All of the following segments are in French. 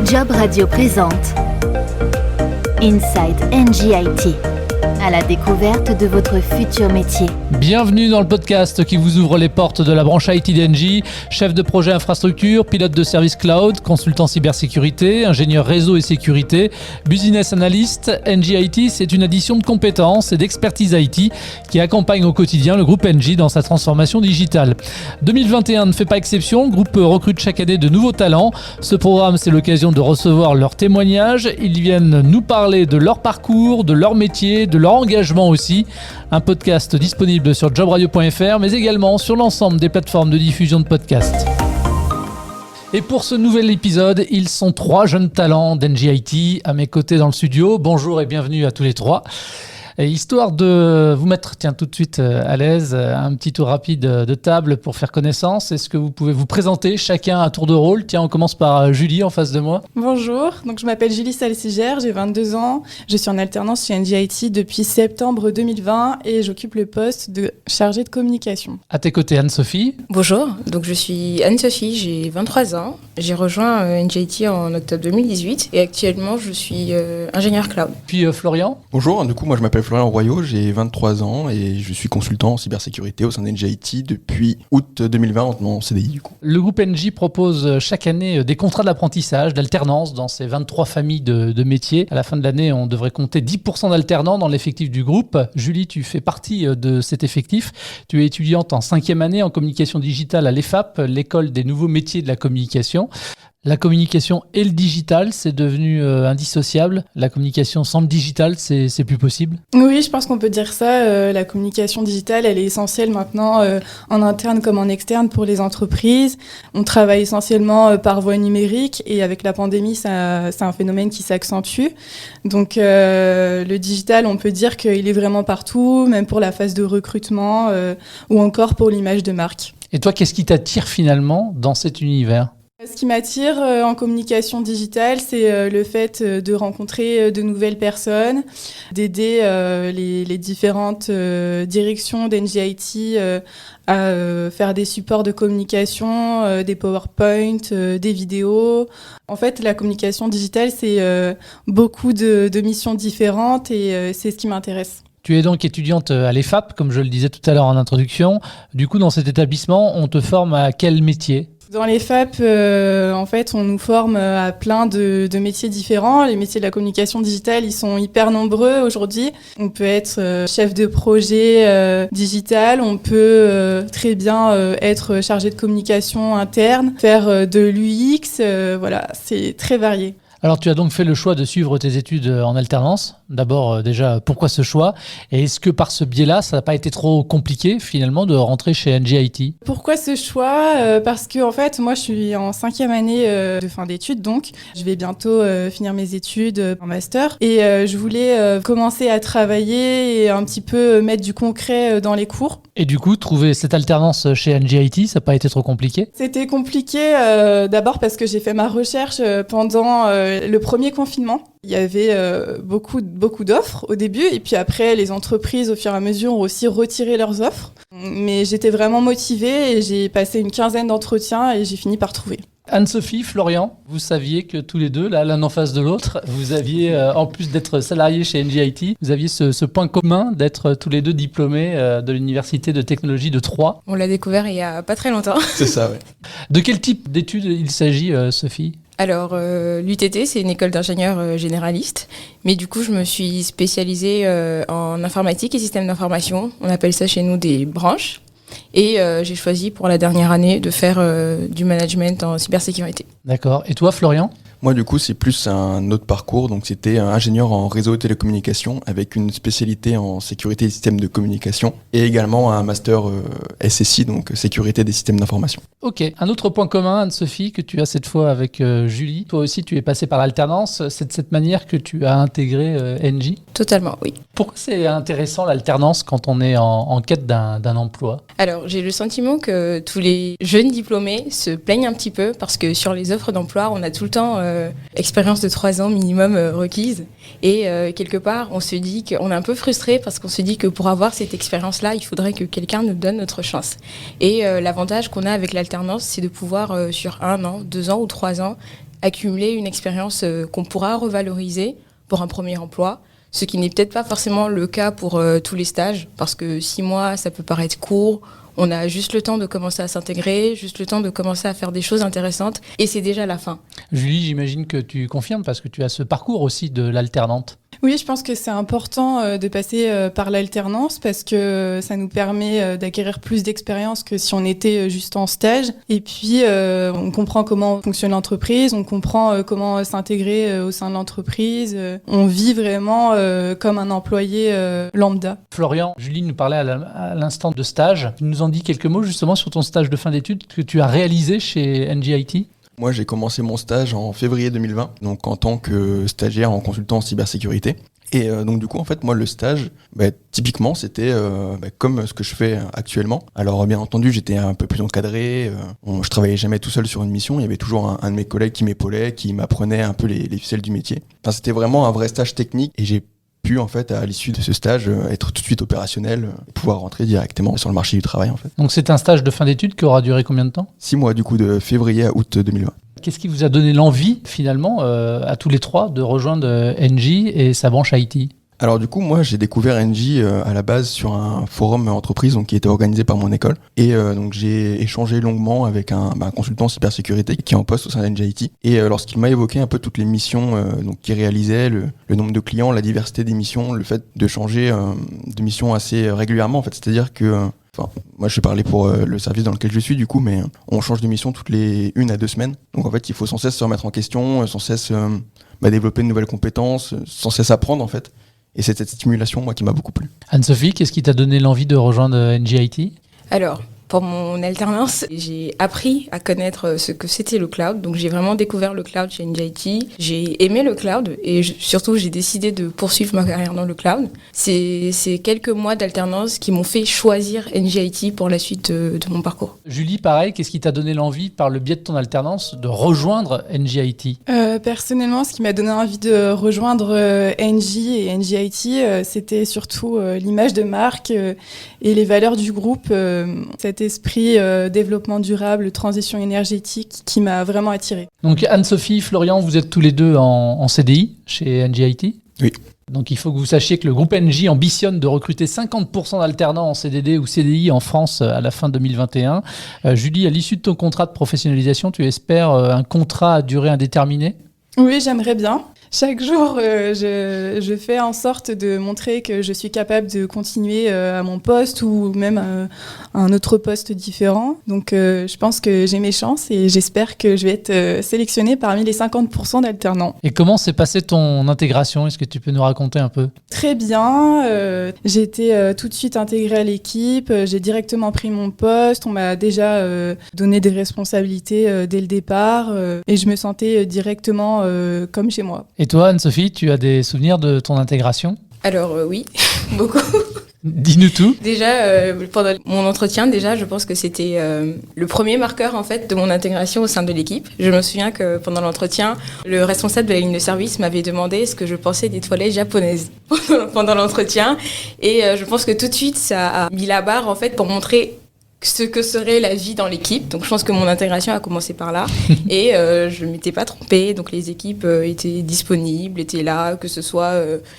Job Radio présente Inside Engie IT, à la découverte de votre futur métier. Bienvenue dans le podcast qui vous ouvre les portes de la branche IT d'Engie. Chef de projet infrastructure, pilote de service cloud, consultant cybersécurité, ingénieur réseau et sécurité, business analyst. Engie IT, c'est une addition de compétences et d'expertise IT qui accompagne au quotidien le groupe Engie dans sa transformation digitale. 2021 ne fait pas exception, le groupe recrute chaque année de nouveaux talents. Ce programme, c'est l'occasion de recevoir leurs témoignages. Ils viennent nous parler de leur parcours, de leur métier, de leur engagement aussi. Un podcast disponible sur jobradio.fr, mais également sur l'ensemble des plateformes de diffusion de podcasts. Et pour ce nouvel épisode, ils sont 3 jeunes talents d'Engie IT à mes côtés dans le studio. Bonjour et bienvenue à tous les 3. Et histoire de vous mettre tout de suite à l'aise, un petit tour rapide de table pour faire connaissance. Est-ce que vous pouvez vous présenter chacun à tour de rôle ? Tiens, on commence par Julie en face de moi. Bonjour, donc je m'appelle Julie Salcigère, j'ai 22 ans. Je suis en alternance chez Engie IT depuis septembre 2020 et j'occupe le poste de chargée de communication. À tes côtés, Anne-Sophie. Bonjour, donc je suis Anne-Sophie, j'ai 23 ans. J'ai rejoint Engie IT en octobre 2018 et actuellement je suis ingénieur cloud. Puis Florian. Bonjour, du coup moi je m'appelle Florian Royaux, j'ai 23 ans et je suis consultant en cybersécurité au sein d'Engie IT depuis août 2020 en CDI du coup. Le groupe Engie propose chaque année des contrats d'apprentissage, d'alternance dans ses 23 familles de métiers. À la fin de l'année, on devrait compter 10% d'alternants dans l'effectif du groupe. Julie, tu fais partie de cet effectif. Tu es étudiante en 5e année en communication digitale à l'EFAP, l'école des nouveaux métiers de la communication. La communication et le digital, c'est devenu indissociable. La communication sans le digital, c'est plus possible. Oui, je pense qu'on peut dire ça. La communication digitale, elle est essentielle maintenant en interne comme en externe pour les entreprises. On travaille essentiellement par voie numérique et avec la pandémie, c'est un phénomène qui s'accentue. Donc le digital, on peut dire qu'il est vraiment partout, même pour la phase de recrutement ou encore pour l'image de marque. Et toi, qu'est-ce qui t'attire finalement dans cet univers ? Ce qui m'attire en communication digitale, c'est le fait de rencontrer de nouvelles personnes, d'aider les différentes directions d'Engie IT à faire des supports de communication, des PowerPoint, des vidéos. En fait, la communication digitale, c'est beaucoup de missions différentes et c'est ce qui m'intéresse. Tu es donc étudiante à l'EFAP, comme je le disais tout à l'heure en introduction. Du coup, dans cet établissement, on te forme à quel métier ? Dans les FAP, en fait, on nous forme à plein de métiers différents. Les métiers de la communication digitale, ils sont hyper nombreux aujourd'hui. On peut être chef de projet digital, on peut très bien être chargé de communication interne, faire de l'UX, voilà, c'est très varié. Alors, tu as donc fait le choix de suivre tes études en alternance. D'abord, déjà, pourquoi ce choix ? Et est-ce que par ce biais-là, ça n'a pas été trop compliqué, finalement, de rentrer chez Engie IT ? Pourquoi ce choix ? Parce que, en fait, moi, je suis en 5e année de fin d'études, donc je vais bientôt finir mes études en master. Et je voulais commencer à travailler et un petit peu mettre du concret dans les cours. Et du coup, trouver cette alternance chez Engie IT, ça n'a pas été trop compliqué ? C'était compliqué, d'abord parce que j'ai fait ma recherche pendant le premier confinement. Il y avait beaucoup d'offres au début et puis après les entreprises au fur et à mesure ont aussi retiré leurs offres. Mais j'étais vraiment motivée et j'ai passé une 15aine d'entretiens et j'ai fini par trouver. Anne-Sophie, Florian, vous saviez que tous les deux, là, l'un en face de l'autre, vous aviez, en plus d'être salariés chez Engie IT, vous aviez ce point commun d'être tous les deux diplômés de l'Université de technologie de Troyes. On l'a découvert il y a pas très longtemps. C'est ça, ouais. De quel type d'études il s'agit, Sophie ? Alors, l'UTT, c'est une école d'ingénieurs généralistes, mais du coup, je me suis spécialisée en informatique et système d'information. On appelle ça chez nous des branches. Et j'ai choisi pour la dernière année de faire du management en cybersécurité. D'accord. Et toi, Florian ? Moi du coup c'est plus un autre parcours, donc c'était un ingénieur en réseau et télécommunications avec une spécialité en sécurité des systèmes de communication et également un master SSI, donc sécurité des systèmes d'information. Ok, un autre point commun, Anne-Sophie, que tu as cette fois avec Julie. Toi aussi tu es passée par l'alternance, c'est de cette manière que tu as intégré Engie ? Totalement, oui. Pourquoi c'est intéressant l'alternance quand on est en quête d'un emploi ? Alors j'ai le sentiment que tous les jeunes diplômés se plaignent un petit peu parce que sur les offres d'emploi on a tout le temps expérience de 3 ans minimum requise. Et quelque part, on se dit qu'on est un peu frustré parce qu'on se dit que pour avoir cette expérience-là, il faudrait que quelqu'un nous donne notre chance. Et l'avantage qu'on a avec l'alternance, c'est de pouvoir, sur 1 an, 2 ans ou 3 ans, accumuler une expérience qu'on pourra revaloriser pour un premier emploi, ce qui n'est peut-être pas forcément le cas pour tous les stages, parce que 6 mois, ça peut paraître court. On a juste le temps de commencer à s'intégrer, juste le temps de commencer à faire des choses intéressantes, et c'est déjà la fin. Julie, j'imagine que tu confirmes parce que tu as ce parcours aussi de l'alternante. Oui, je pense que c'est important de passer par l'alternance parce que ça nous permet d'acquérir plus d'expérience que si on était juste en stage. Et puis, on comprend comment fonctionne l'entreprise, on comprend comment s'intégrer au sein de l'entreprise. On vit vraiment comme un employé lambda. Florian, Julie nous parlait à l'instant de stage. Tu nous en dis quelques mots justement sur ton stage de fin d'études que tu as réalisé chez NGIT ? Moi, j'ai commencé mon stage en février 2020, donc en tant que stagiaire en consultant en cybersécurité. Et donc du coup, en fait, moi, le stage, typiquement, c'était comme ce que je fais actuellement. Alors, bien entendu, j'étais un peu plus encadré. Je travaillais jamais tout seul sur une mission. Il y avait toujours un de mes collègues qui m'épaulait, qui m'apprenait un peu les ficelles du métier. Enfin, c'était vraiment un vrai stage technique. Et j'ai pu, en fait, à l'issue de ce stage, être tout de suite opérationnel, et pouvoir rentrer directement sur le marché du travail, en fait. Donc, c'est un stage de fin d'études qui aura duré combien de temps ? 6 mois, du coup, de février à août 2020. Qu'est-ce qui vous a donné l'envie, finalement, à tous les trois, de rejoindre NJ et sa branche IT ? Alors du coup, moi, j'ai découvert NJ à la base sur un forum entreprise qui était organisé par mon école. Et donc j'ai échangé longuement avec un consultant cybersécurité qui est en poste au sein de NJIT. Et lorsqu'il m'a évoqué un peu toutes les missions qu'il réalisait, le nombre de clients, la diversité des missions, le fait de changer de mission assez régulièrement, en fait. C'est-à-dire que... moi, je vais parler pour le service dans lequel je suis, du coup, mais on change de mission toutes les 1 à 2 semaines. Donc, en fait, il faut sans cesse se remettre en question, sans cesse développer de nouvelles compétences, sans cesse apprendre, en fait. Et c'est cette stimulation, moi, qui m'a beaucoup plu. Anne-Sophie, qu'est-ce qui t'a donné l'envie de rejoindre NJIT ? Alors, pour mon alternance, j'ai appris à connaître ce que c'était le cloud. Donc, j'ai vraiment découvert le cloud chez NJIT. J'ai aimé le cloud et surtout, j'ai décidé de poursuivre ma carrière dans le cloud. C'est quelques mois d'alternance qui m'ont fait choisir NJIT pour la suite de mon parcours. Julie, pareil, qu'est-ce qui t'a donné l'envie, par le biais de ton alternance, de rejoindre NJIT ? Personnellement, ce qui m'a donné envie de rejoindre NJ et NJIT, c'était surtout l'image de marque et les valeurs du groupe. Cet esprit développement durable, transition énergétique qui m'a vraiment attirée. Donc Anne-Sophie, Florian, vous êtes tous les deux en CDI chez NJIT ? Oui. Donc il faut que vous sachiez que le groupe NJ ambitionne de recruter 50% d'alternants en CDD ou CDI en France à la fin 2021. Julie, à l'issue de ton contrat de professionnalisation, tu espères un contrat à durée indéterminée ? Oui, j'aimerais bien. Chaque jour, je fais en sorte de montrer que je suis capable de continuer à mon poste ou même à un autre poste différent. Donc, je pense que j'ai mes chances et j'espère que je vais être sélectionnée parmi les 50% d'alternants. Et comment s'est passée ton intégration ? Est-ce que tu peux nous raconter un peu ? Très bien. J'ai été tout de suite intégrée à l'équipe. J'ai directement pris mon poste. On m'a déjà donné des responsabilités dès le départ et je me sentais directement comme chez moi. Et toi, Anne-Sophie, tu as des souvenirs de ton intégration ? Alors oui, beaucoup. Dis-nous tout. Déjà, pendant mon entretien, je pense que c'était le premier marqueur en fait de mon intégration au sein de l'équipe. Je me souviens que pendant l'entretien, le responsable de la ligne de service m'avait demandé ce que je pensais des toilettes japonaises pendant l'entretien. Et je pense que tout de suite, ça a mis la barre en fait pour montrer ce que serait la vie dans l'équipe. Donc je pense que mon intégration a commencé par là et je ne m'étais pas trompée. Donc les équipes étaient disponibles, étaient là, que ce soit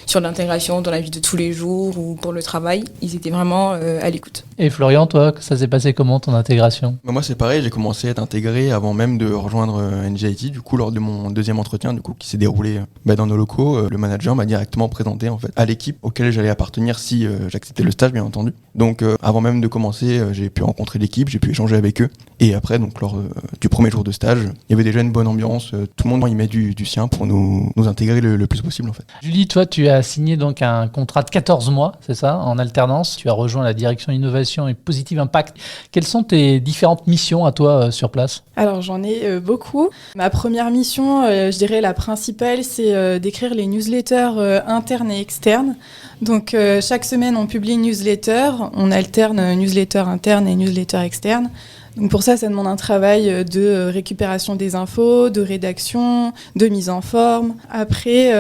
sur l'intégration dans la vie de tous les jours ou pour le travail. Ils étaient vraiment à l'écoute. Et Florian, toi, ça s'est passé comment ton intégration ? Moi, c'est pareil, j'ai commencé à être intégré avant même de rejoindre NJIT. Du coup, lors de mon deuxième entretien, qui s'est déroulé dans nos locaux, le manager m'a directement présenté en fait à l'équipe auquel j'allais appartenir si j'acceptais le stage, bien entendu. Donc, avant même de commencer, j'ai pu rencontrer l'équipe, j'ai pu échanger avec eux. Et après, donc lors du premier jour de stage, il y avait déjà une bonne ambiance. Tout le monde y met du sien pour nous intégrer le plus possible en fait. Julie, toi, tu as signé donc un contrat de 14 mois, c'est ça, en alternance. Tu as rejoint la direction innovation et Positive Impact. Quelles sont tes différentes missions à toi sur place ? Alors j'en ai beaucoup. Ma première mission, je dirais la principale, c'est d'écrire les newsletters internes et externes. Donc chaque semaine on publie une newsletter, on alterne newsletter interne et newsletter externe. Donc pour ça demande un travail de récupération des infos, de rédaction, de mise en forme. Après,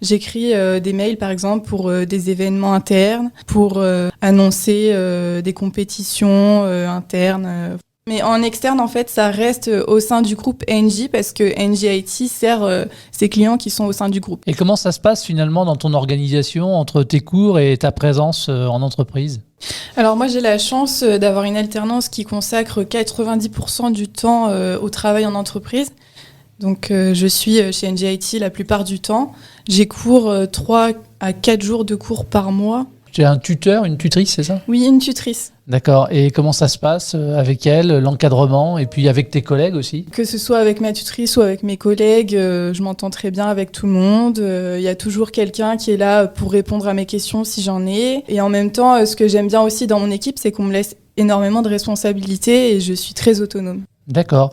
j'écris des mails par exemple pour des événements internes, pour annoncer des compétitions internes. Mais en externe, en fait, ça reste au sein du groupe NJ parce que NJ IT sert ses clients qui sont au sein du groupe. Et comment ça se passe finalement dans ton organisation entre tes cours et ta présence en entreprise ? Alors moi, j'ai la chance d'avoir une alternance qui consacre 90% du temps au travail en entreprise. Donc je suis chez NJ IT la plupart du temps. J'ai cours 3 à 4 jours de cours par mois. Tu as un tuteur, une tutrice, c'est ça ? Oui, une tutrice. D'accord. Et comment ça se passe avec elle, l'encadrement, et puis avec tes collègues aussi ? Que ce soit avec ma tutrice ou avec mes collègues, je m'entends très bien avec tout le monde. Il y a toujours quelqu'un qui est là pour répondre à mes questions si j'en ai. Et en même temps, ce que j'aime bien aussi dans mon équipe, c'est qu'on me laisse énormément de responsabilités et je suis très autonome. D'accord.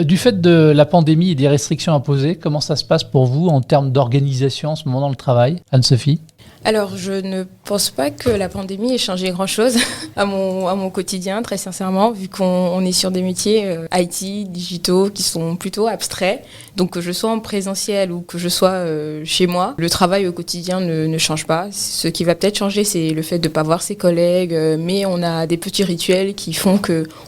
Du fait de la pandémie et des restrictions imposées, comment ça se passe pour vous en termes d'organisation en ce moment dans le travail ? Anne-Sophie ? Alors, je ne pense pas que la pandémie ait changé grand-chose à mon quotidien, très sincèrement, vu qu'on est sur des métiers IT, digitaux, qui sont plutôt abstraits. Donc, que je sois en présentiel ou que je sois chez moi, le travail au quotidien ne change pas. Ce qui va peut-être changer, c'est le fait de ne pas voir ses collègues, mais on a des petits rituels qui font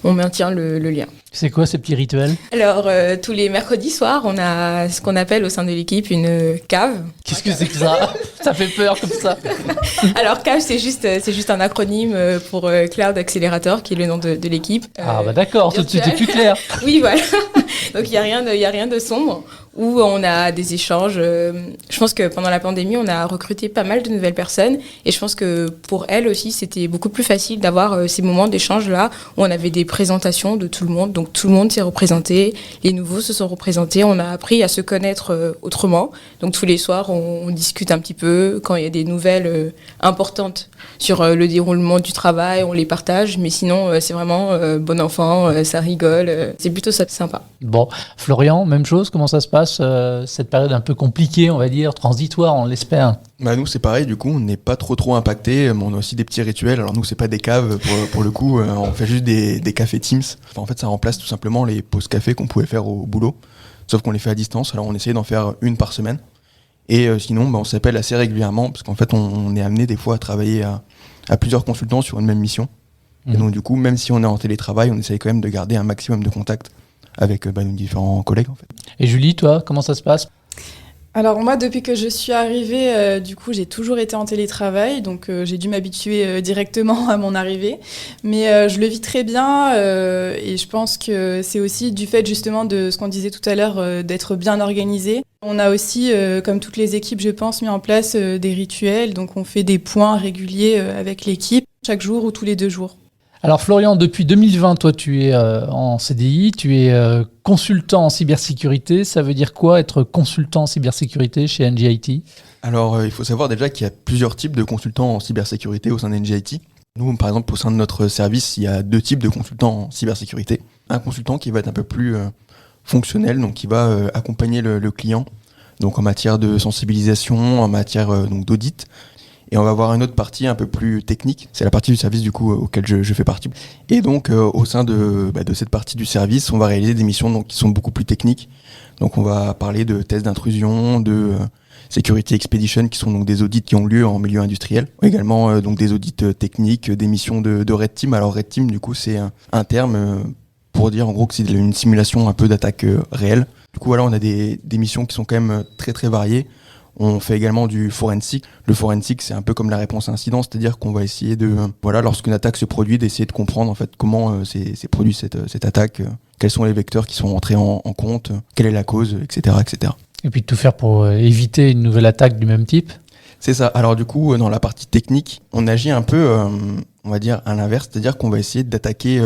qu'on maintient le lien. C'est quoi ces petits rituels ? Alors, tous les mercredis soirs, on a ce qu'on appelle au sein de l'équipe une cave. Qu'est-ce que c'est que ça ? Ça fait peur comme ça. Alors, cave, c'est juste un acronyme pour Cloud Accelerator, qui est le nom de l'équipe. Ah bah d'accord, tout de suite c'est plus clair. Oui, voilà. Donc, il n'y a rien de sombre, où on a des échanges. Je pense que pendant la pandémie, on a recruté pas mal de nouvelles personnes. Et je pense que pour elles aussi, c'était beaucoup plus facile d'avoir ces moments d'échange-là, où on avait des présentations de tout le monde. Donc tout le monde s'est représenté, les nouveaux se sont représentés. On a appris à se connaître autrement. Donc tous les soirs, on discute un petit peu. Quand il y a des nouvelles importantes sur le déroulement du travail, on les partage. Mais sinon, c'est vraiment bon enfant, ça rigole. C'est plutôt ça, sympa. Bon, Florian, même chose, comment ça se passe cette période un peu compliquée, on va dire, transitoire, on l'espère. Bah nous c'est pareil, du coup on n'est pas trop impacté, mais on a aussi des petits rituels. Alors nous c'est pas des caves pour le coup, on fait juste des cafés Teams. Enfin, en fait ça remplace tout simplement les pauses café qu'on pouvait faire au boulot, sauf qu'on les fait à distance. Alors on essaie d'en faire une par semaine. Et sinon on s'appelle assez régulièrement parce qu'en fait on est amené des fois à travailler à plusieurs consultants sur une même mission. Et donc du coup même si on est en télétravail, on essaye quand même de garder un maximum de contact avec nos différents collègues en fait. Et Julie, toi, comment ça se passe ? Alors moi, depuis que je suis arrivée, du coup, j'ai toujours été en télétravail, donc j'ai dû m'habituer directement à mon arrivée. Mais je le vis très bien et je pense que c'est aussi du fait justement de ce qu'on disait tout à l'heure, d'être bien organisé. On a aussi, comme toutes les équipes, je pense, mis en place des rituels. Donc on fait des points réguliers avec l'équipe, chaque jour ou tous les 2 jours. Alors Florian, depuis 2020, toi tu es en CDI, tu es consultant en cybersécurité. Ça veut dire quoi être consultant en cybersécurité chez NJ IT ? Alors il faut savoir déjà qu'il y a plusieurs types de consultants en cybersécurité au sein d'NJ IT. Nous par exemple au sein de notre service, il y a 2 types de consultants en cybersécurité. Un consultant qui va être un peu plus fonctionnel, donc qui va accompagner le client donc en matière de sensibilisation, en matière donc d'audit. Et on va avoir une autre partie un peu plus technique, c'est la partie du service du coup auquel je fais partie. Et donc au sein de cette partie du service, on va réaliser des missions donc, qui sont beaucoup plus techniques. Donc on va parler de tests d'intrusion, de Security Expedition, qui sont donc des audits qui ont lieu en milieu industriel. Également donc des audits techniques, des missions de Red Team. Alors Red Team du coup c'est un terme pour dire en gros que c'est une simulation un peu d'attaque réelle. Du coup voilà, on a des missions qui sont quand même très variées. On fait également du forensic. Le forensic, c'est un peu comme la réponse à incident, c'est-à-dire qu'on va essayer de, lorsqu'une attaque se produit, d'essayer de comprendre en fait comment s'est produit cette attaque, quels sont les vecteurs qui sont entrés en compte, quelle est la cause, etc., etc. Et puis de tout faire pour éviter une nouvelle attaque du même type. C'est ça. Alors du coup, dans la partie technique, on agit un peu, on va dire, à l'inverse, c'est-à-dire qu'on va essayer d'attaquer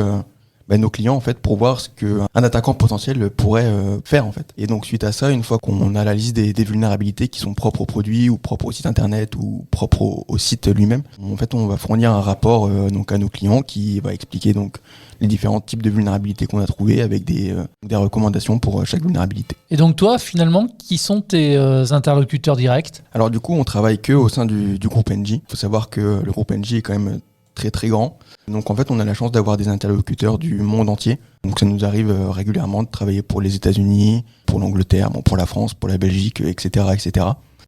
nos clients en fait pour voir ce qu'un attaquant potentiel pourrait faire en fait. Et donc suite à ça, une fois qu'on a la liste des vulnérabilités qui sont propres au produit ou propres au site internet ou propres au site lui-même, en fait on va fournir un rapport donc à nos clients qui va expliquer donc les différents types de vulnérabilités qu'on a trouvées avec des recommandations pour chaque vulnérabilité. Et donc toi finalement, qui sont tes interlocuteurs directs ? Alors du coup on travaille que au sein du groupe NJ. Il faut savoir que le groupe NJ est quand même très grand. Donc en fait on a la chance d'avoir des interlocuteurs du monde entier. Donc ça nous arrive régulièrement de travailler pour les États-Unis, pour l'Angleterre, pour la France, pour la Belgique, etc.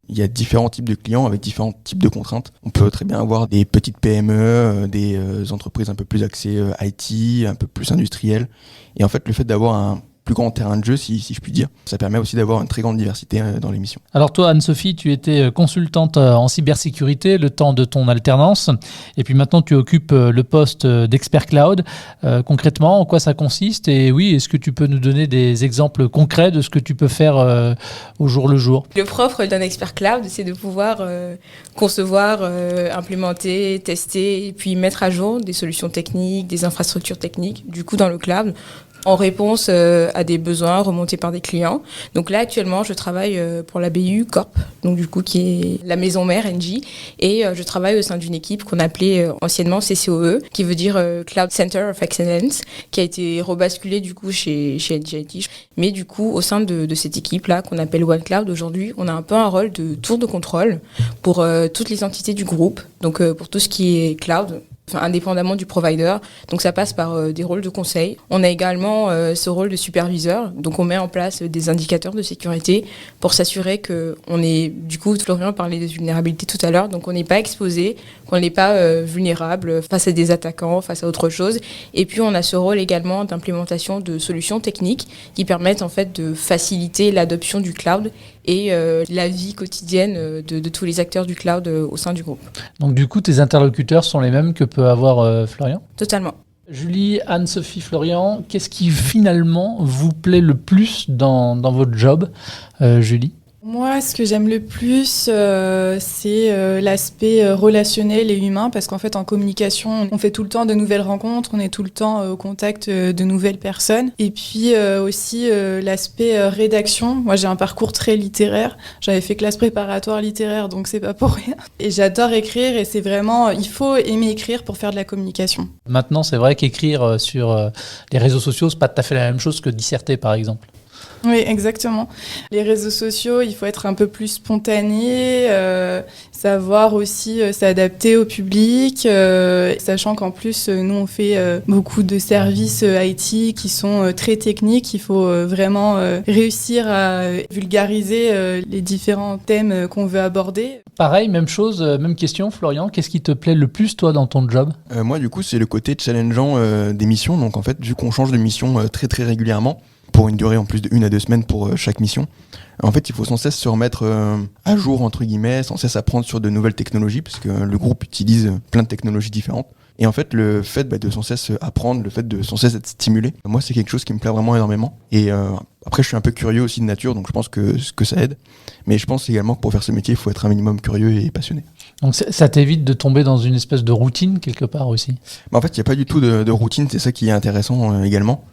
Il y a différents types de clients avec différents types de contraintes. On peut très bien avoir des petites PME, des entreprises un peu plus axées IT, un peu plus industrielles. Et en fait, le fait d'avoir un plus grand terrain de jeu, si je puis dire, ça permet aussi d'avoir une très grande diversité dans l'émission. Alors toi, Anne-Sophie, tu étais consultante en cybersécurité le temps de ton alternance, et puis maintenant tu occupes le poste d'expert cloud. Concrètement, en quoi ça consiste? Et oui, est-ce que tu peux nous donner des exemples concrets de ce que tu peux faire au jour le jour? Le propre d'un expert cloud, c'est de pouvoir concevoir, implémenter, tester et puis mettre à jour des solutions techniques, des infrastructures techniques, du coup dans le cloud, en réponse à des besoins remontés par des clients. Donc là, actuellement, je travaille pour la BU Corp, donc du coup, qui est la maison mère Engie, et je travaille au sein d'une équipe qu'on appelait anciennement CCOE, qui veut dire Cloud Center of Excellence, qui a été rebasculé du coup chez Engie IT. Mais du coup, au sein de cette équipe-là, qu'on appelle One Cloud aujourd'hui, on a un peu un rôle de tour de contrôle pour toutes les entités du groupe, donc pour tout ce qui est cloud, indépendamment du provider. Donc ça passe par des rôles de conseil. On a également ce rôle de superviseur. Donc on met en place des indicateurs de sécurité pour s'assurer qu'on est, du coup, Florian parlait des vulnérabilités tout à l'heure, donc on n'est pas exposé, qu'on n'est pas vulnérable face à des attaquants, face à autre chose. Et puis on a ce rôle également d'implémentation de solutions techniques qui permettent en fait de faciliter l'adoption du cloud et la vie quotidienne de tous les acteurs du cloud au sein du groupe. Donc du coup, tes interlocuteurs sont les mêmes que peut avoir Florian? Totalement. Julie, Anne-Sophie, Florian, qu'est-ce qui finalement vous plaît le plus dans votre job, Julie? Moi, ce que j'aime le plus, c'est l'aspect relationnel et humain, parce qu'en fait, en communication, on fait tout le temps de nouvelles rencontres, on est tout le temps au contact de nouvelles personnes. Et puis aussi l'aspect rédaction. Moi, j'ai un parcours très littéraire. J'avais fait classe préparatoire littéraire, donc c'est pas pour rien. Et j'adore écrire, et c'est vraiment, il faut aimer écrire pour faire de la communication. Maintenant, c'est vrai qu'écrire sur les réseaux sociaux, c'est pas tout à fait la même chose que disserter, par exemple. Oui, exactement. Les réseaux sociaux, il faut être un peu plus spontané, savoir aussi s'adapter au public, sachant qu'en plus, nous, on fait beaucoup de services IT qui sont très techniques. Il faut vraiment réussir à vulgariser les différents thèmes qu'on veut aborder. Pareil, même chose, même question, Florian. Qu'est-ce qui te plaît le plus, toi, dans ton job? Moi, du coup, c'est le côté challengeant des missions. Donc, en fait, vu qu'on change de mission très, très régulièrement, pour une durée en plus de 1 à 2 semaines pour chaque mission. En fait, il faut sans cesse se remettre à jour, entre guillemets, sans cesse apprendre sur de nouvelles technologies, parce que le groupe utilise plein de technologies différentes. Et en fait, le fait de sans cesse apprendre, le fait de sans cesse être stimulé, moi, c'est quelque chose qui me plaît vraiment énormément. Et après, je suis un peu curieux aussi de nature, donc je pense que ça aide. Mais je pense également que pour faire ce métier, il faut être un minimum curieux et passionné. Donc ça t'évite de tomber dans une espèce de routine, quelque part aussi? En fait, il n'y a pas du tout de routine, c'est ça qui est intéressant également.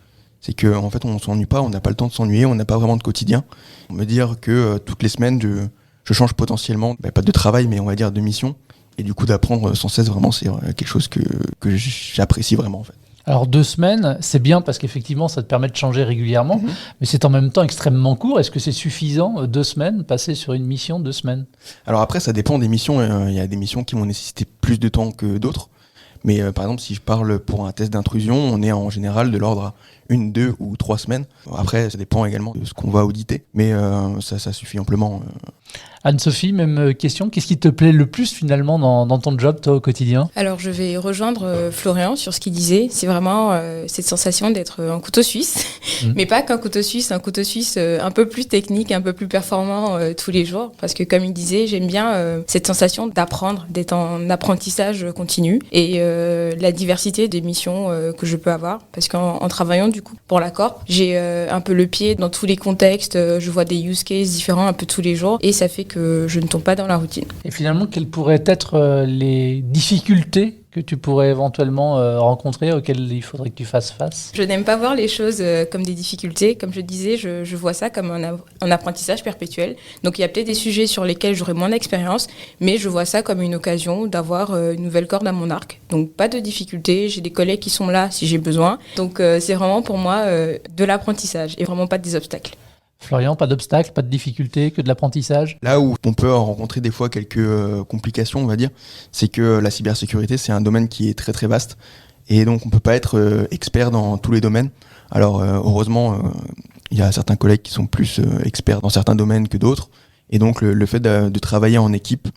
C'est qu'en fait, on ne s'ennuie pas, on n'a pas le temps de s'ennuyer, on n'a pas vraiment de quotidien. On me dire que toutes les semaines, je change potentiellement, pas de travail, mais on va dire de mission. Et du coup, d'apprendre sans cesse, vraiment, c'est quelque chose que j'apprécie vraiment, en fait. Alors 2 semaines, c'est bien parce qu'effectivement, ça te permet de changer régulièrement, mais c'est en même temps extrêmement court. Est-ce que c'est suffisant, 2 semaines, passer sur une mission 2 semaines? Alors après, ça dépend des missions. Il y a des missions qui vont nécessiter plus de temps que d'autres. Mais par exemple, si je parle pour un test d'intrusion, on est en général de l'ordre à 1, 2 ou 3 semaines. Après, ça dépend également de ce qu'on va auditer. Mais ça suffit amplement. Anne-Sophie, même question. Qu'est-ce qui te plaît le plus finalement dans ton job, toi, au quotidien? Alors, je vais rejoindre Florian sur ce qu'il disait. C'est vraiment cette sensation d'être un couteau suisse. Mais pas qu'un couteau suisse, un couteau suisse un peu plus technique, un peu plus performant tous les jours. Parce que comme il disait, j'aime bien cette sensation d'apprendre, d'être en apprentissage continu. Et la diversité des missions que je peux avoir. Parce qu'en travaillant du coup pour la Corp, j'ai un peu le pied dans tous les contextes. Je vois des use cases différents un peu tous les jours. Et ça fait que je ne tombe pas dans la routine. Et finalement, quelles pourraient être les difficultés que tu pourrais éventuellement rencontrer, auxquelles il faudrait que tu fasses face? Je n'aime pas voir les choses comme des difficultés. Comme je disais, je vois ça comme un apprentissage perpétuel. Donc il y a peut-être des sujets sur lesquels j'aurai moins d'expérience, mais je vois ça comme une occasion d'avoir une nouvelle corde à mon arc. Donc pas de difficultés, j'ai des collègues qui sont là si j'ai besoin. Donc c'est vraiment pour moi de l'apprentissage et vraiment pas des obstacles. Florian, pas d'obstacles, pas de difficultés, que de l'apprentissage? Là où on peut rencontrer des fois quelques complications, on va dire, c'est que la cybersécurité, c'est un domaine qui est très très vaste. Et donc on ne peut pas être expert dans tous les domaines. Alors heureusement, il y a certains collègues qui sont plus experts dans certains domaines que d'autres. Et donc le fait de travailler en équipe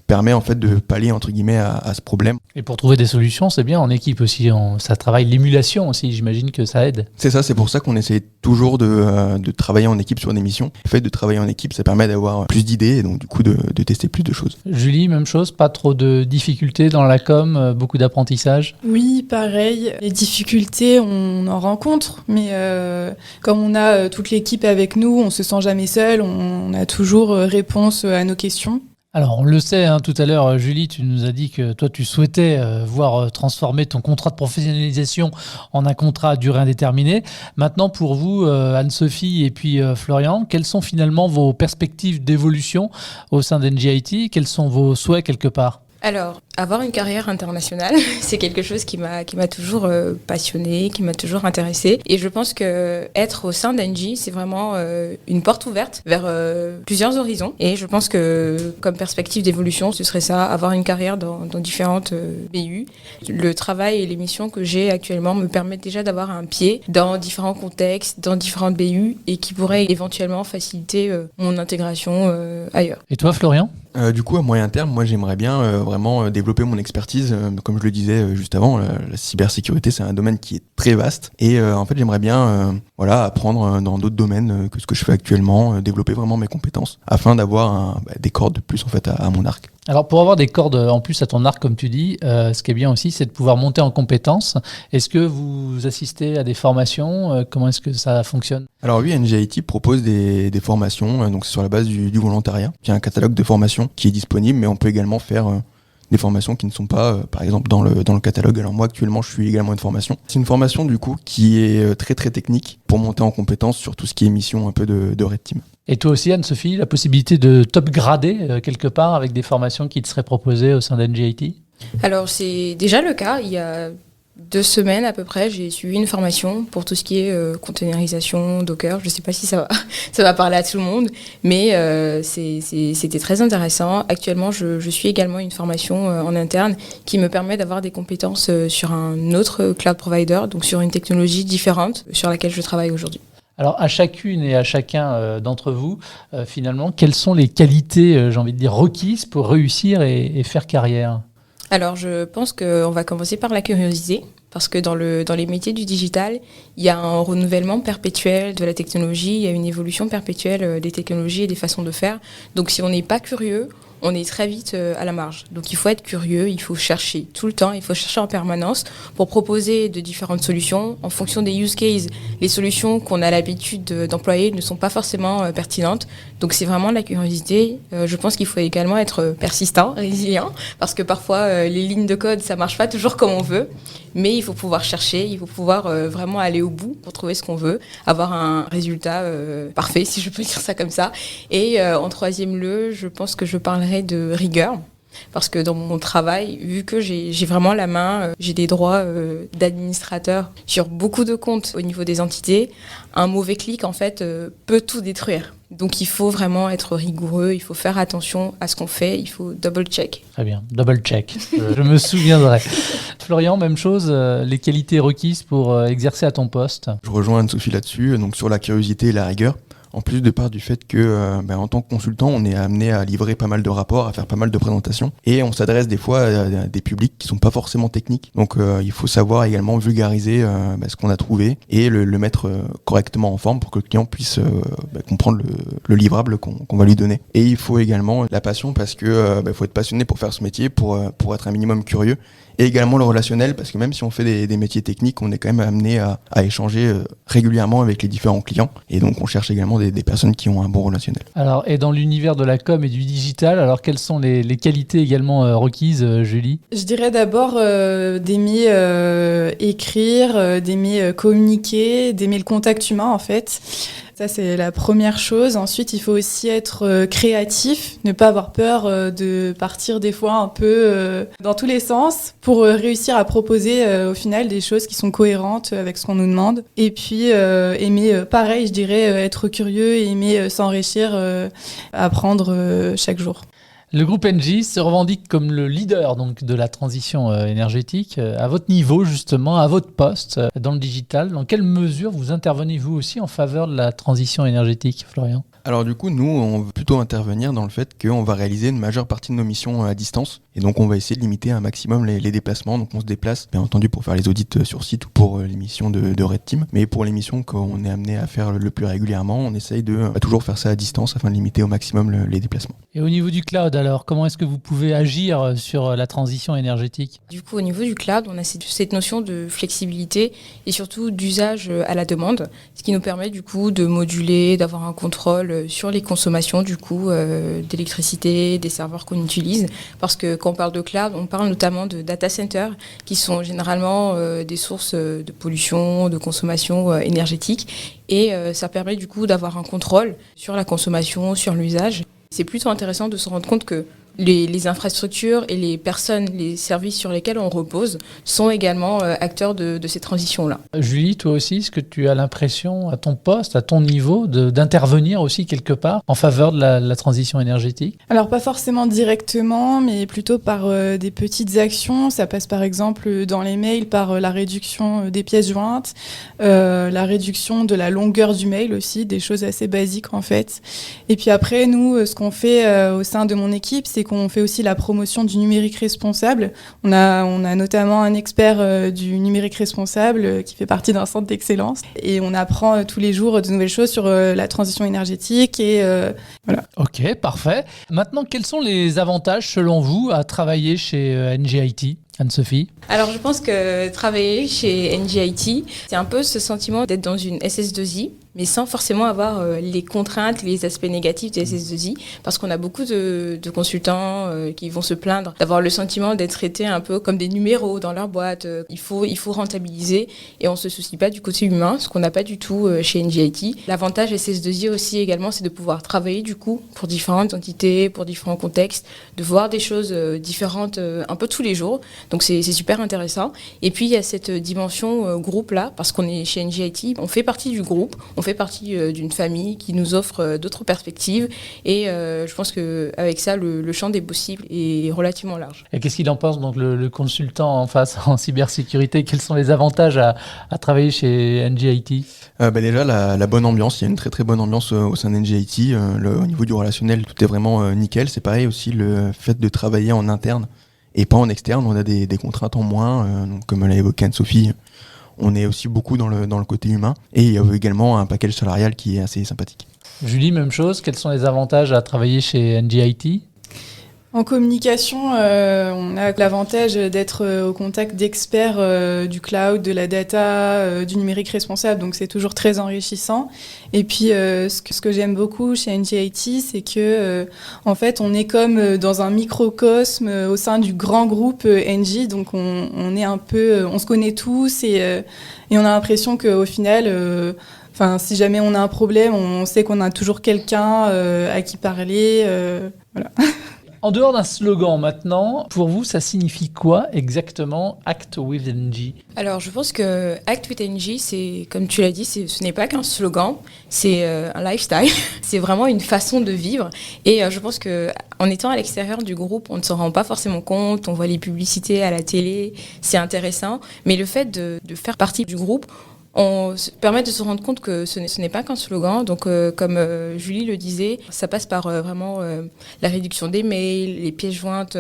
permet en fait de pallier entre guillemets à ce problème. Et pour trouver des solutions, c'est bien en équipe aussi. Ça travaille l'émulation aussi, j'imagine que ça aide. C'est ça, c'est pour ça qu'on essaie toujours de travailler en équipe sur des missions. Le fait de travailler en équipe, ça permet d'avoir plus d'idées et donc du coup de tester plus de choses. Julie, même chose, pas trop de difficultés dans la com, beaucoup d'apprentissage? Oui, pareil. Les difficultés, on en rencontre, mais comme on a toute l'équipe avec nous, on se sent jamais seul, on a toujours réponse à nos questions. Alors, on le sait, hein, tout à l'heure, Julie, tu nous as dit que toi, tu souhaitais voir transformer ton contrat de professionnalisation en un contrat à durée indéterminée. Maintenant, pour vous, Anne-Sophie et puis Florian, quelles sont finalement vos perspectives d'évolution au sein d'NJIT? Quels sont vos souhaits quelque part? Alors, avoir une carrière internationale, c'est quelque chose qui m'a toujours passionnée, qui m'a toujours intéressée. Et je pense que être au sein d'Engie, c'est vraiment une porte ouverte vers plusieurs horizons. Et je pense que comme perspective d'évolution, ce serait ça, avoir une carrière dans différentes BU. Le travail et les missions que j'ai actuellement me permettent déjà d'avoir un pied dans différents contextes, dans différentes BU, et qui pourraient éventuellement faciliter mon intégration ailleurs. Et toi, Florian? Du coup, à moyen terme, moi j'aimerais bien vraiment développer mon expertise. Comme je le disais juste avant, la cybersécurité, c'est un domaine qui est très vaste. Et en fait, j'aimerais bien apprendre dans d'autres domaines que ce que je fais actuellement, développer vraiment mes compétences afin d'avoir des cordes de plus en fait à mon arc. Alors, pour avoir des cordes en plus à ton arc, comme tu dis, ce qui est bien aussi, c'est de pouvoir monter en compétences. Est-ce que vous assistez à des formations? Comment est-ce que ça fonctionne? Alors oui, NJIT propose des formations, donc c'est sur la base du volontariat. Il y a un catalogue de formations qui est disponible, mais on peut également faire des formations qui ne sont pas, par exemple, dans le catalogue. Alors moi, actuellement, je suis également une formation. C'est une formation, du coup, qui est très, très technique pour monter en compétences sur tout ce qui est mission un peu de Red Team. Et toi aussi, Anne-Sophie, la possibilité de top-grader quelque part avec des formations qui te seraient proposées au sein d'NJIT? Alors, c'est déjà le cas. Il y a 2 semaines à peu près, j'ai suivi une formation pour tout ce qui est containerisation, Docker. Je ne sais pas si ça va parler à tout le monde, mais c'était très intéressant. Actuellement, je suis également une formation en interne qui me permet d'avoir des compétences sur un autre cloud provider, donc sur une technologie différente sur laquelle je travaille aujourd'hui. Alors, à chacune et à chacun d'entre vous, finalement, quelles sont les qualités, j'ai envie de dire, requises pour réussir et faire carrière? Alors, je pense qu'on va commencer par la curiosité, parce que dans les métiers du digital, il y a un renouvellement perpétuel de la technologie, il y a une évolution perpétuelle des technologies et des façons de faire. Donc, si on n'est pas curieux, on est très vite à la marge. Donc il faut être curieux, il faut chercher tout le temps, il faut chercher en permanence pour proposer de différentes solutions. En fonction des use cases, les solutions qu'on a l'habitude d'employer ne sont pas forcément pertinentes. Donc c'est vraiment la curiosité. Je pense qu'il faut également être persistant, résilient, parce que parfois les lignes de code, ça marche pas toujours comme on veut. Mais il faut pouvoir chercher, il faut pouvoir vraiment aller au bout pour trouver ce qu'on veut, avoir un résultat parfait, si je peux dire ça comme ça. Et en troisième lieu, je pense que je parlerai de rigueur. Parce que dans mon travail, vu que j'ai vraiment la main, j'ai des droits d'administrateur sur beaucoup de comptes au niveau des entités, un mauvais clic, en fait, peut tout détruire. Donc il faut vraiment être rigoureux, il faut faire attention à ce qu'on fait, il faut double-check. Très bien, double-check, je me souviendrai. Florian, même chose, les qualités requises pour exercer à ton poste? Je rejoins Anne-Sophie là-dessus, donc sur la curiosité et la rigueur. En plus de part du fait que, en tant que consultant, on est amené à livrer pas mal de rapports, à faire pas mal de présentations, et on s'adresse des fois à des publics qui sont pas forcément techniques. Donc, il faut savoir également vulgariser ce qu'on a trouvé et le mettre correctement en forme pour que le client puisse comprendre le livrable qu'on va lui donner. Et il faut également la passion parce que faut être passionné pour faire ce métier, pour être un minimum curieux. Et également le relationnel, parce que même si on fait des métiers techniques, on est quand même amené à échanger régulièrement avec les différents clients. Et donc, on cherche également des personnes qui ont un bon relationnel. Alors, et dans l'univers de la com et du digital, alors quelles sont les qualités également requises, Julie? Je dirais d'abord d'aimer écrire, d'aimer communiquer, d'aimer le contact humain, en fait. Ça, c'est la première chose. Ensuite, il faut aussi être créatif, ne pas avoir peur de partir des fois un peu dans tous les sens pour réussir à proposer au final des choses qui sont cohérentes avec ce qu'on nous demande. Et puis, aimer, pareil, je dirais, être curieux et aimer s'enrichir, apprendre chaque jour. Le groupe Engie se revendique comme le leader donc, de la transition énergétique. À votre niveau, justement, à votre poste dans le digital, dans quelle mesure vous intervenez vous aussi en faveur de la transition énergétique, Florian ? Alors du coup, nous, on veut plutôt intervenir dans le fait qu'on va réaliser une majeure partie de nos missions à distance. Et donc, on va essayer de limiter un maximum les déplacements. Donc, on se déplace, bien entendu, pour faire les audits sur site ou pour les missions de Red Team. Mais pour les missions qu'on est amené à faire le plus régulièrement, on essaye de toujours faire ça à distance afin de limiter au maximum les déplacements. Et au niveau du cloud, alors, comment est-ce que vous pouvez agir sur la transition énergétique ? Du coup, au niveau du cloud, on a cette notion de flexibilité et surtout d'usage à la demande, ce qui nous permet du coup de moduler, d'avoir un contrôle sur les consommations du coup d'électricité, des serveurs qu'on utilise. Parce que quand on parle de cloud, on parle notamment de data centers qui sont généralement des sources de pollution, de consommation énergétique. Et ça permet du coup d'avoir un contrôle sur la consommation, sur l'usage. C'est plutôt intéressant de se rendre compte que les infrastructures et les personnes, les services sur lesquels on repose sont également acteurs de ces transitions-là. Julie, toi aussi, est-ce que tu as l'impression, à ton poste, à ton niveau, d'intervenir aussi quelque part en faveur de la transition énergétique ? Alors pas forcément directement, mais plutôt par des petites actions. Ça passe par exemple dans les mails par la réduction des pièces jointes, la réduction de la longueur du mail aussi, des choses assez basiques en fait. Et puis après, nous, ce qu'on fait au sein de mon équipe, c'est qu'on fait aussi la promotion du numérique responsable. On a notamment un expert du numérique responsable qui fait partie d'un centre d'excellence. Et on apprend tous les jours de nouvelles choses sur la transition énergétique. Et voilà. Ok, parfait. Maintenant, quels sont les avantages selon vous à travailler chez NGIT ? Anne-Sophie ? Alors je pense que travailler chez NGIT, c'est un peu ce sentiment d'être dans une SS2I, mais sans forcément avoir les contraintes, les aspects négatifs des SS2I, parce qu'on a beaucoup de consultants qui vont se plaindre d'avoir le sentiment d'être traités un peu comme des numéros dans leur boîte. Il faut rentabiliser et on ne se soucie pas du côté humain, ce qu'on n'a pas du tout chez NGIT. L'avantage SS2I aussi également, c'est de pouvoir travailler du coup pour différentes entités, pour différents contextes, de voir des choses différentes un peu tous les jours. Donc c'est super intéressant. Et puis il y a cette dimension groupe là, parce qu'on est chez NGIT, on fait partie du groupe, on fait partie d'une famille qui nous offre d'autres perspectives. Et je pense qu'avec ça, le champ des possibles est relativement large. Et qu'est-ce qu'il en pense, donc le consultant en face en cybersécurité ? Quels sont les avantages à travailler chez NGIT ? Déjà, la bonne ambiance. Il y a une très très bonne ambiance au sein de NGIT. Au niveau du relationnel, tout est vraiment nickel. C'est pareil aussi le fait de travailler en interne et pas en externe. On a des contraintes en moins, donc, comme l'a évoqué Anne-Sophie. On est aussi beaucoup dans le côté humain. Et il y a également un package salarial qui est assez sympathique. Julie, même chose. Quels sont les avantages à travailler chez NGIT ? En communication, on a l'avantage d'être au contact d'experts du cloud, de la data, du numérique responsable, donc c'est toujours très enrichissant. Et puis, ce que j'aime beaucoup chez NGIT, c'est que, en fait, on est comme dans un microcosme au sein du grand groupe NG, donc on est un peu, on se connaît tous et on a l'impression qu'au final, si jamais on a un problème, on sait qu'on a toujours quelqu'un à qui parler, voilà. En dehors d'un slogan maintenant, pour vous, ça signifie quoi exactement Act with NG ? Alors je pense que Act with NG, c'est, comme tu l'as dit, ce n'est pas qu'un slogan, c'est un lifestyle, c'est vraiment une façon de vivre. Et je pense qu'en étant à l'extérieur du groupe, on ne s'en rend pas forcément compte, on voit les publicités à la télé, c'est intéressant. Mais le fait de faire partie du groupe, on permet de se rendre compte que ce n'est pas qu'un slogan. Donc, comme Julie le disait, ça passe par vraiment la réduction des mails, les pièces jointes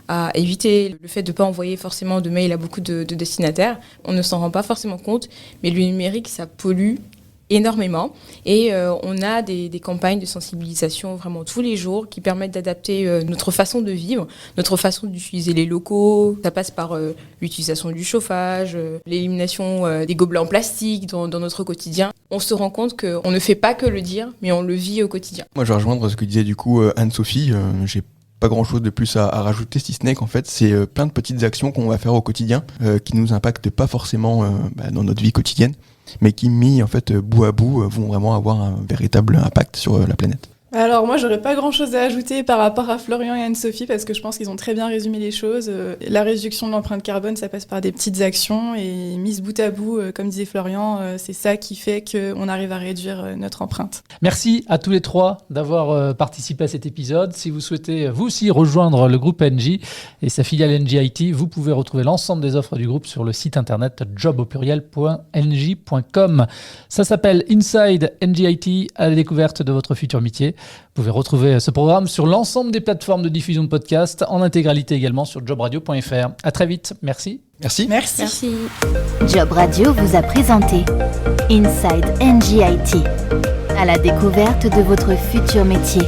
à éviter, le fait de ne pas envoyer forcément de mails à beaucoup de destinataires. On ne s'en rend pas forcément compte, mais le numérique, ça pollue énormément. Et on a des campagnes de sensibilisation vraiment tous les jours qui permettent d'adapter notre façon de vivre, notre façon d'utiliser les locaux. Ça passe par l'utilisation du chauffage, l'élimination des gobelets en plastique dans notre quotidien. On se rend compte qu'on ne fait pas que le dire, mais on le vit au quotidien. Moi, je vais rejoindre ce que disait du coup Anne-Sophie. J'ai pas grand chose de plus à rajouter, si ce n'est qu'en fait c'est plein de petites actions qu'on va faire au quotidien qui nous impactent pas forcément dans notre vie quotidienne, mais qui mis en fait bout à bout vont vraiment avoir un véritable impact sur la planète. Alors moi, j'aurais pas grand-chose à ajouter par rapport à Florian et Anne-Sophie parce que je pense qu'ils ont très bien résumé les choses. La réduction de l'empreinte carbone, ça passe par des petites actions et mise bout à bout, comme disait Florian, c'est ça qui fait qu'on arrive à réduire notre empreinte. Merci à tous les trois d'avoir participé à cet épisode. Si vous souhaitez vous aussi rejoindre le groupe NJ et sa filiale NJ IT, vous pouvez retrouver l'ensemble des offres du groupe sur le site internet job.nj.com. Ça s'appelle Inside NJ IT, à la découverte de votre futur métier. Vous pouvez retrouver ce programme sur l'ensemble des plateformes de diffusion de podcasts, en intégralité également sur jobradio.fr. À très vite. Merci. Merci. Merci. Job Radio vous a présenté Inside NJ IT, à la découverte de votre futur métier.